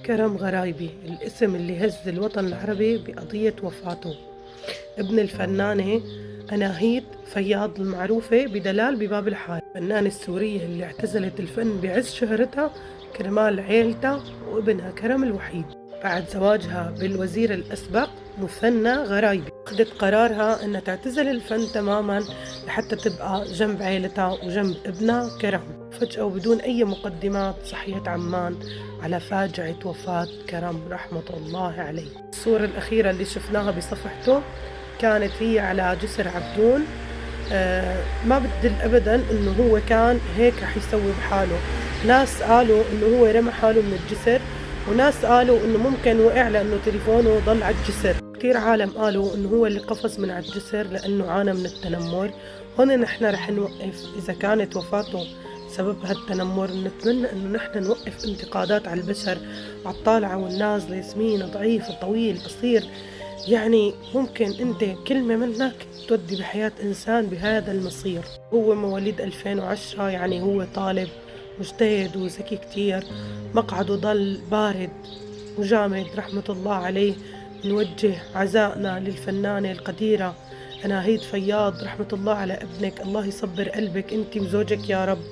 كرم غرايبي، الاسم اللي هز الوطن العربي بقضية وفاته. ابن الفنانة أناهيد فياض المعروفة بدلال بباب الحارة، الفنانة السورية اللي اعتزلت الفن بعز شهرتها كرمال عيلتها وابنها كرم الوحيد. بعد زواجها بالوزير الأسبق مثنى غرايبي أخذت قرارها أنها تعتزل الفن تماما لحتى تبقى جنب عيلتها وجنب ابنها كرم. فجأة وبدون أي مقدمات صحيت عمان على فاجعة وفاة كرم رحمة الله عليه. الصورة الأخيرة اللي شفناها بصفحته كانت هي على جسر عبدون. ما بدل أبدا إنه هو كان هيك رح يسوي بحاله. ناس قالوا إنه هو رمى حاله من الجسر، وناس قالوا إنه ممكن وقع لأنه تليفونه ضل على الجسر. كتير عالم قالوا إنه هو اللي قفز من على الجسر لأنه عانى من التنمر. هون نحن رح نوقف. إذا كانت وفاته سبب هالتنمر نتمنى إنه نحن نوقف انتقادات على البشر، على الطالعة والنازلة، سمين ضعيف طويل قصير. يعني ممكن انت كلمة منك تودي بحياة انسان بهذا المصير. هو مواليد 2010، يعني هو طالب مجتهد وذكي كتير. مقعده ضل بارد وجامد رحمة الله عليه. نوجه عزائنا للفنانة القديرة أناهيد فياض، رحمة الله على ابنك. الله يصبر قلبك انت وزوجك يا رب.